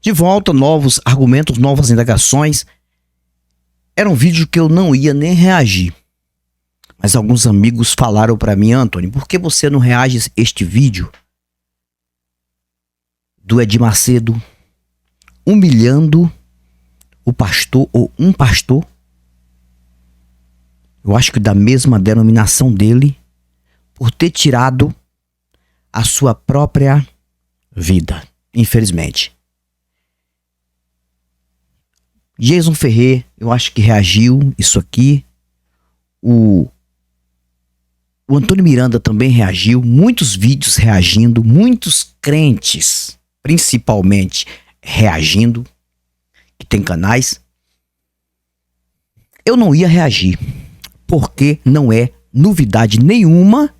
De volta, novos argumentos, novas indagações. Era um vídeo que eu não ia nem reagir. Mas alguns amigos falaram para mim: Antônio, por que você não reage a este vídeo do Edir Macedo humilhando o pastor ou um pastor? Eu acho que da mesma denominação dele, por ter tirado a sua própria vida, infelizmente. Jason Ferrer, eu acho que reagiu isso aqui. O Antônio Miranda também reagiu. Muitos vídeos reagindo. Muitos crentes, principalmente, reagindo. Que tem canais. Eu não ia reagir. Porque não é novidade nenhuma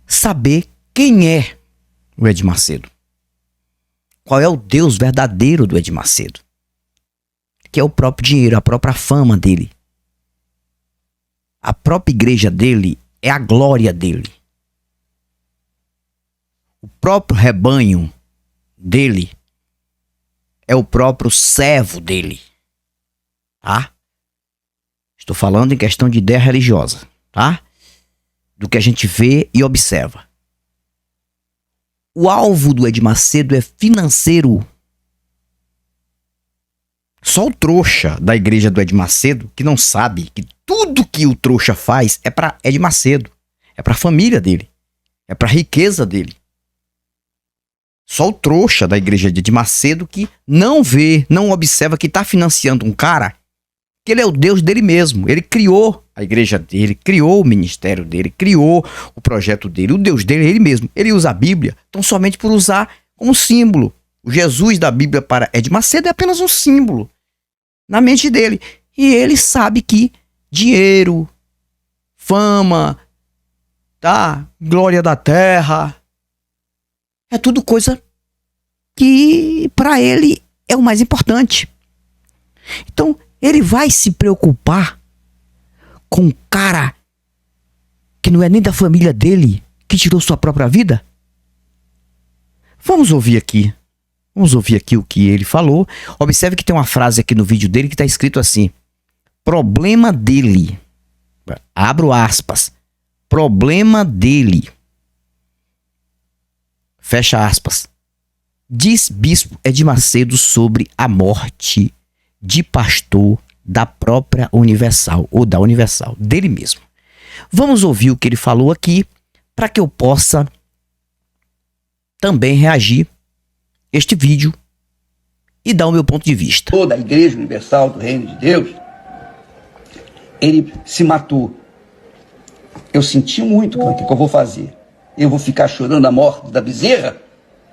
saber quem é o Edir Macedo. Qual é o Deus verdadeiro do Edir Macedo. Que é o próprio dinheiro, a própria fama dele. A própria igreja dele é a glória dele. O próprio rebanho dele é o próprio servo dele. Tá? Estou falando em questão de ideia religiosa, tá? Do que a gente vê e observa. O alvo do Edir Macedo é financeiro. Só o trouxa da igreja do Edir Macedo, que não sabe que tudo que o trouxa faz é para Edir Macedo. É para a família dele. É para a riqueza dele. Só o trouxa da igreja de Edir Macedo que não vê, não observa que está financiando um cara que ele é o Deus dele mesmo. Ele criou a igreja dele, criou o ministério dele, criou o projeto dele. O Deus dele é ele mesmo. Ele usa a Bíblia tão somente por usar como símbolo. O Jesus da Bíblia para Edir Macedo é apenas um símbolo na mente dele. E ele sabe que dinheiro, fama, tá? Glória da terra, é tudo coisa que para ele é o mais importante. Então, ele vai se preocupar com um cara que não é nem da família dele, que tirou sua própria vida? Vamos ouvir aqui. Vamos ouvir aqui o que ele falou. Observe que tem uma frase aqui no vídeo dele que está escrito assim: problema dele. Abro aspas. Problema dele. Fecha aspas. Diz bispo Edir Macedo sobre a morte de pastor da própria Universal, ou da Universal, dele mesmo. Vamos ouvir o que ele falou aqui, para que eu possa também reagir a este vídeo e dar o meu ponto de vista. Toda a Igreja Universal do Reino de Deus, ele se matou. Eu senti muito, o que eu vou fazer? Eu vou ficar chorando a morte da bezerra?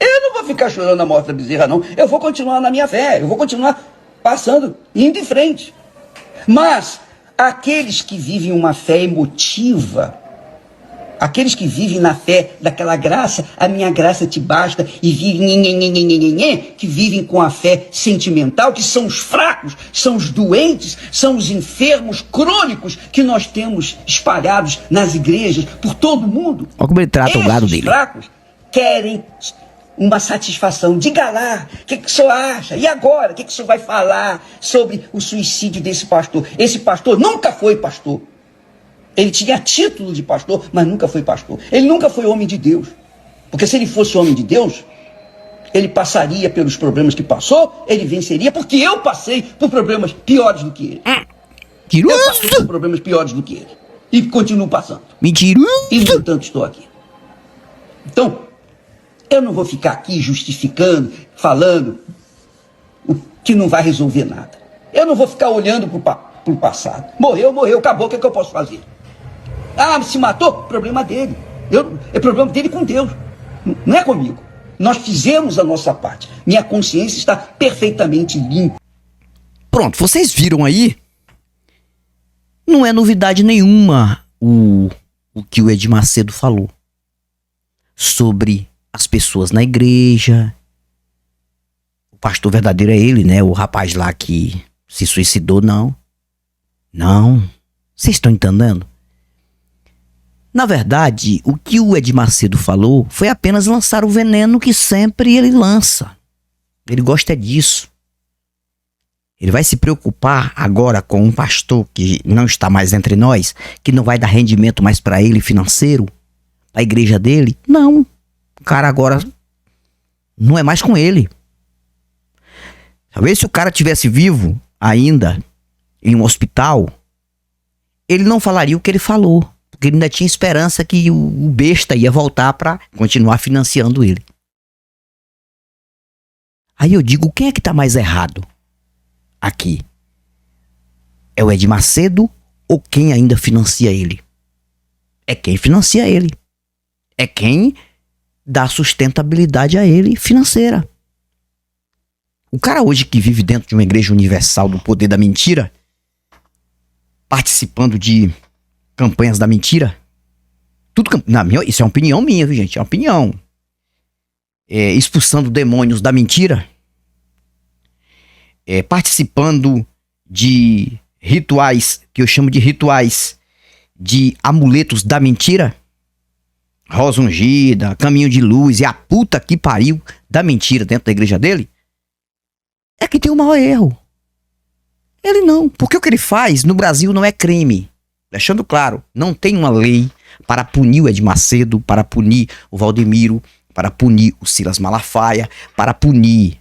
Eu não vou ficar chorando a morte da bezerra, não. Eu vou continuar na minha fé, eu vou continuar passando, indo em frente. Mas aqueles que vivem uma fé emotiva, aqueles que vivem na fé daquela graça, a minha graça te basta, e vivem, que vivem com a fé sentimental, que são os fracos, são os doentes, são os enfermos crônicos que nós temos espalhados nas igrejas, por todo mundo. Olha como ele trata o gado dele. Os fracos querem uma satisfação. Diga lá, o que o senhor acha? E agora, o que o senhor vai falar sobre o suicídio desse pastor? Esse pastor nunca foi pastor. Ele tinha título de pastor, mas nunca foi pastor. Ele nunca foi homem de Deus. Porque se ele fosse homem de Deus, ele passaria pelos problemas que passou, ele venceria, porque eu passei por problemas piores do que ele. Mentiroso! Eu passei por problemas piores do que ele. E continuo passando. Mentiroso! E, no entanto, estou aqui. Então, eu não vou ficar aqui justificando, falando o que não vai resolver nada. Eu não vou ficar olhando para o passado. Morreu, acabou, o que eu posso fazer? Ah, se matou? Problema dele. É problema dele com Deus. Não é comigo. Nós fizemos a nossa parte. Minha consciência está perfeitamente limpa. Pronto, vocês viram aí? Não é novidade nenhuma o que o Edir Macedo falou sobre as pessoas na igreja. O pastor verdadeiro é ele, né? O rapaz lá que se suicidou, não. Não. Vocês estão entendendo? Na verdade, o que o Edir Macedo falou foi apenas lançar o veneno que sempre ele lança. Ele gosta disso. Ele vai se preocupar agora com um pastor que não está mais entre nós, que não vai dar rendimento mais para ele financeiro, para a igreja dele? Não. O cara agora não é mais com ele. Talvez se o cara tivesse vivo ainda em um hospital, ele não falaria o que ele falou, porque ele ainda tinha esperança que o besta ia voltar para continuar financiando ele. Aí eu digo, quem é que tá mais errado aqui? É o Edir Macedo ou quem ainda financia ele? É quem financia ele. É quem dá sustentabilidade a ele financeira. O cara hoje que vive dentro de uma igreja universal do poder da mentira, participando de campanhas da mentira, tudo isso é uma opinião minha, viu, gente? É uma opinião. Expulsando demônios da mentira, participando de rituais, que eu chamo de rituais de amuletos da mentira, rosa ungida, caminho de luz e a puta que pariu da mentira dentro da igreja dele, é que tem o maior erro. Ele não, porque o que ele faz no Brasil não é crime. Deixando claro, não tem uma lei para punir o Edir Macedo, para punir o Valdemiro, para punir o Silas Malafaia, para punir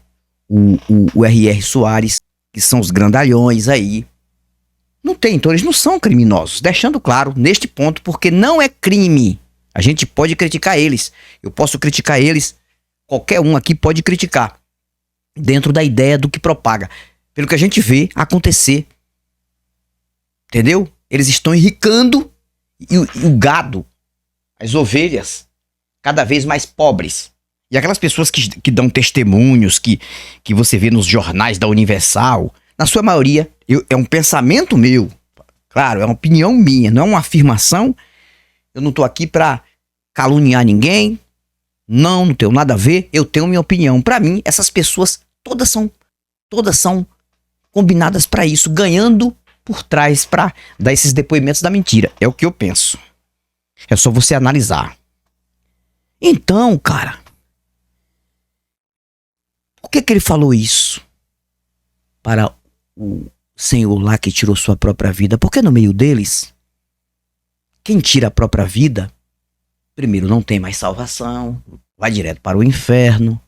o R.R. Soares, que são os grandalhões aí. Não tem, então eles não são criminosos. Deixando claro neste ponto, porque não é crime. A gente pode criticar eles. Eu posso criticar eles. Qualquer um aqui pode criticar. Dentro da ideia do que propaga. Pelo que a gente vê acontecer. Entendeu? Eles estão enricando e o gado, as ovelhas, cada vez mais pobres. E aquelas pessoas que dão testemunhos, que você vê nos jornais da Universal, na sua maioria, é um pensamento meu. Claro, é uma opinião minha, não é uma afirmação. Eu não tô aqui pra caluniar ninguém. Não tenho nada a ver. Eu tenho minha opinião. Pra mim, essas pessoas todas são combinadas pra isso, ganhando por trás pra dar esses depoimentos da mentira. É o que eu penso. É só você analisar. Então, cara, por que ele falou isso para o senhor lá que tirou sua própria vida? Porque no meio deles, quem tira a própria vida, primeiro, não tem mais salvação, vai direto para o inferno.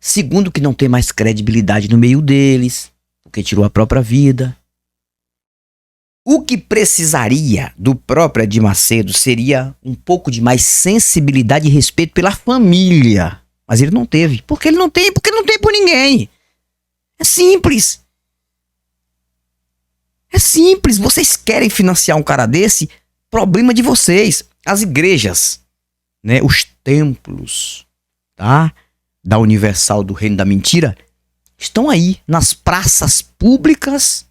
Segundo, que não tem mais credibilidade no meio deles, porque tirou a própria vida. O que precisaria do próprio Edir Macedo seria um pouco de mais sensibilidade e respeito pela família. Mas ele não teve. Porque ele não tem por ninguém. É simples. É simples. Vocês querem financiar um cara desse? Problema de vocês. As igrejas, né, os templos, tá, da Universal do Reino da Mentira, estão aí nas praças públicas,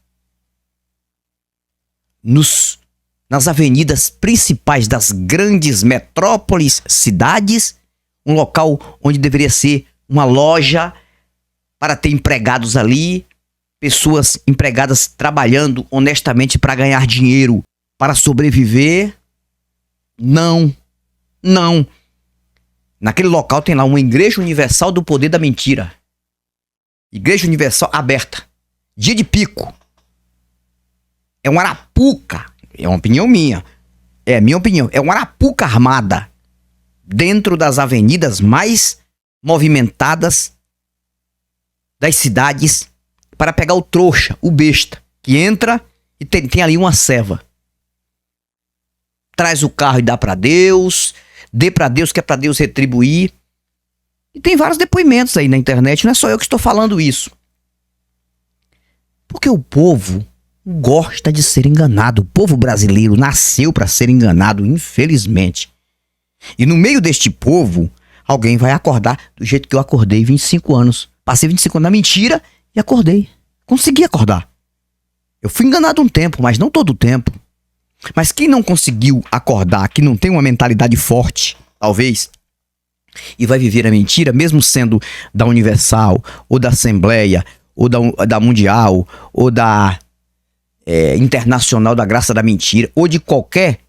nas avenidas principais das grandes metrópoles, cidades, um local onde deveria ser uma loja para ter empregados ali, pessoas empregadas trabalhando honestamente para ganhar dinheiro, para sobreviver. Não. Naquele local tem lá uma Igreja Universal do Poder da Mentira. Igreja Universal aberta. Dia de pico. É uma arapuca. É uma opinião minha. É minha opinião. É uma arapuca armada dentro das avenidas mais movimentadas das cidades para pegar o trouxa, o besta, que entra e tem ali uma ceva. Traz o carro e dá pra Deus, dê pra Deus que é pra Deus retribuir. E tem vários depoimentos aí na internet, não é só eu que estou falando isso. Porque o povo gosta de ser enganado. O povo brasileiro nasceu pra ser enganado, infelizmente. E no meio deste povo, alguém vai acordar do jeito que eu acordei 25 anos. Passei 25 anos na mentira e acordei. Consegui acordar. Eu fui enganado um tempo, mas não todo o tempo. Mas quem não conseguiu acordar, que não tem uma mentalidade forte, talvez, e vai viver a mentira, mesmo sendo da Universal, ou da Assembleia, ou da Mundial, ou da Internacional da Graça da Mentira, ou de qualquer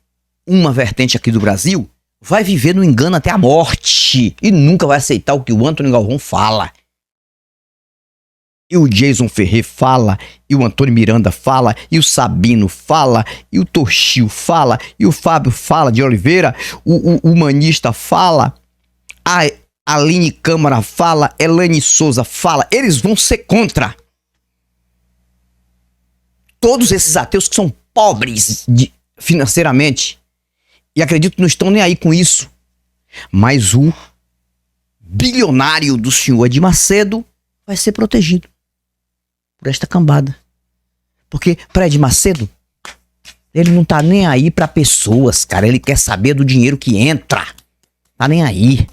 uma vertente aqui do Brasil, vai viver no engano até a morte e nunca vai aceitar o que o Antônio Galvão fala. E o Jason Ferrer fala, e o Antônio Miranda fala, e o Sabino fala, e o Toshio fala, e o Fábio fala de Oliveira, o humanista fala, a Aline Câmara fala, Elane Souza fala. Eles vão ser contra. Todos esses ateus que são pobres financeiramente, e acredito que não estão nem aí com isso. Mas o bilionário do senhor Edir Macedo vai ser protegido por esta cambada. Porque para Edir Macedo, ele não tá nem aí pra pessoas, cara. Ele quer saber do dinheiro que entra. Tá nem aí.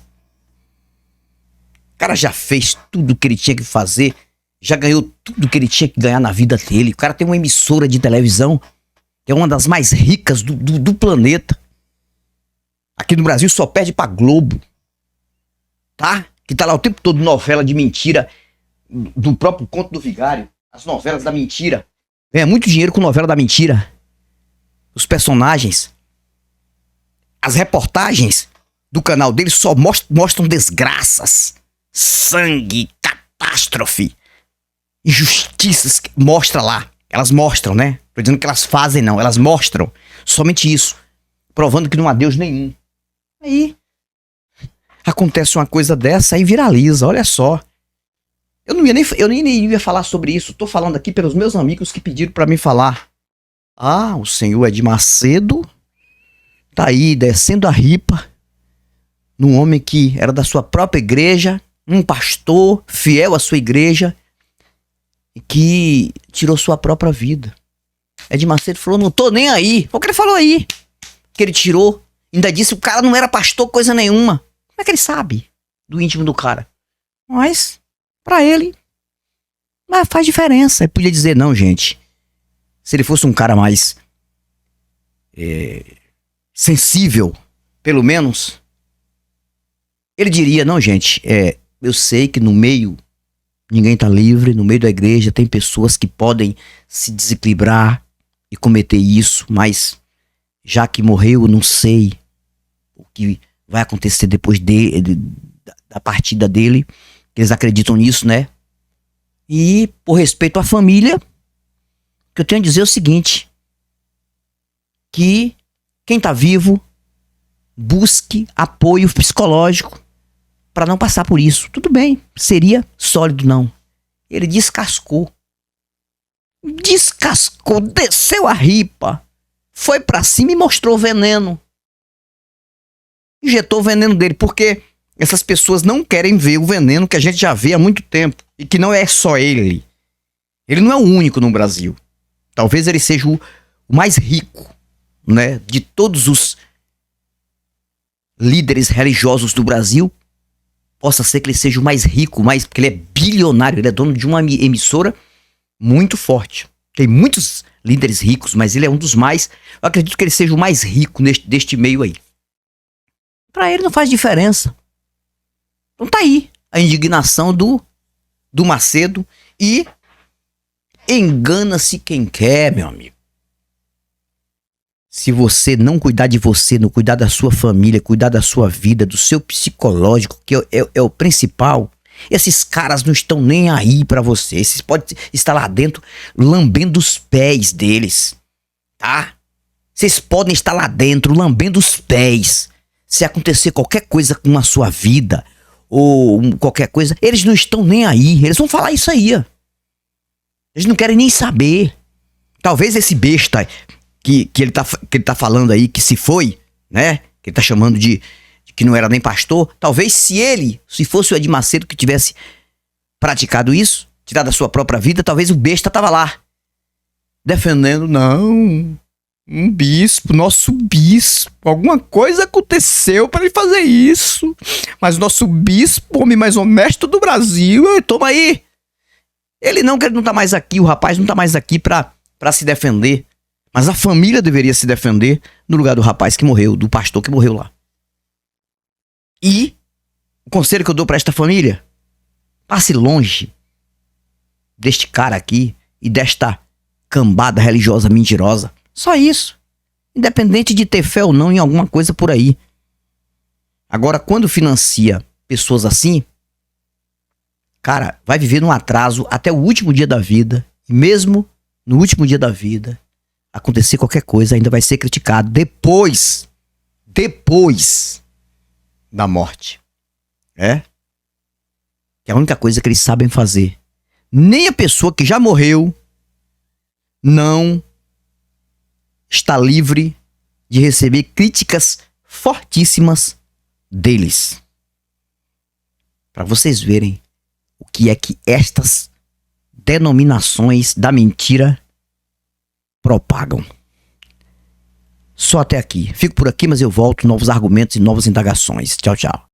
O cara já fez tudo que ele tinha que fazer. Já ganhou tudo que ele tinha que ganhar na vida dele. O cara tem uma emissora de televisão que é uma das mais ricas do planeta. Aqui no Brasil só perde pra Globo. Tá? Que tá lá o tempo todo novela de mentira do próprio Conto do Vigário. As novelas da mentira. Ganha muito dinheiro com novela da mentira. Os personagens. As reportagens do canal dele só mostram desgraças. Sangue, catástrofe. Injustiças. Mostra lá. Elas mostram, né? Tô dizendo que elas fazem, não. Elas mostram. Somente isso. Provando que não há Deus nenhum. Aí acontece uma coisa dessa e viraliza. Olha só. Eu nem ia falar sobre isso. Tô falando aqui pelos meus amigos que pediram pra mim falar. Ah, o senhor Edir Macedo tá aí descendo a ripa num homem que era da sua própria igreja, um pastor fiel à sua igreja e que tirou sua própria vida. Edir Macedo falou, não tô nem aí. Foi o que ele falou aí. Que ele tirou. Ainda disse que o cara não era pastor coisa nenhuma. Como é que ele sabe do íntimo do cara? Mas, pra ele, faz diferença. Ele podia dizer, não, gente. Se ele fosse um cara mais sensível, pelo menos, ele diria, não, gente, eu sei que no meio ninguém tá livre, no meio da igreja tem pessoas que podem se desequilibrar e cometer isso, mas já que morreu, eu não sei o que vai acontecer depois da partida dele. Eles acreditam nisso, né? E por respeito à família, o que eu tenho a dizer é o seguinte, que quem tá vivo busque apoio psicológico para não passar por isso. Tudo bem, seria sólido, não. Ele descascou, desceu a ripa, foi pra cima e mostrou o veneno. Injetou o veneno dele, porque essas pessoas não querem ver o veneno que a gente já vê há muito tempo. E que não é só ele. Ele não é o único no Brasil. Talvez ele seja o mais rico, né, de todos os líderes religiosos do Brasil. Possa ser que ele seja o mais rico, porque ele é bilionário. Ele é dono de uma emissora muito forte. Tem muitos líderes ricos, mas ele é um dos mais. Eu acredito que ele seja o mais rico deste meio aí. Pra ele não faz diferença. Então tá aí a indignação do Macedo. E engana-se quem quer, meu amigo. Se você não cuidar de você, não cuidar da sua família, cuidar da sua vida, do seu psicológico, que é o principal, esses caras não estão nem aí pra você. Esses podem estar lá dentro lambendo os pés deles, tá? Vocês podem estar lá dentro lambendo os pés. Se acontecer qualquer coisa com a sua vida, ou qualquer coisa, eles não estão nem aí. Eles vão falar isso aí, ó. Eles não querem nem saber. Talvez esse besta que ele tá falando aí, que se foi, né? Que ele tá chamando de que não era nem pastor. Talvez se fosse o Edir Macedo que tivesse praticado isso, tirado a sua própria vida, talvez o besta tava lá. Defendendo, não... Um bispo, nosso bispo, alguma coisa aconteceu para ele fazer isso. Mas nosso bispo, homem mais honesto do Brasil, toma aí. Ele não tá mais aqui, o rapaz não tá mais aqui pra se defender. Mas a família deveria se defender no lugar do rapaz que morreu, do pastor que morreu lá. E o conselho que eu dou pra esta família, passe longe deste cara aqui e desta cambada religiosa mentirosa. Só isso. Independente de ter fé ou não em alguma coisa por aí. Agora, quando financia pessoas assim, cara, vai viver num atraso até o último dia da vida. E mesmo no último dia da vida, acontecer qualquer coisa, ainda vai ser criticado depois da morte. É? Que é a única coisa que eles sabem fazer. Nem a pessoa que já morreu não está livre de receber críticas fortíssimas deles. Para vocês verem o que é que estas denominações da mentira propagam. Só até aqui. Fico por aqui, mas eu volto. Novos argumentos e novas indagações. Tchau, tchau.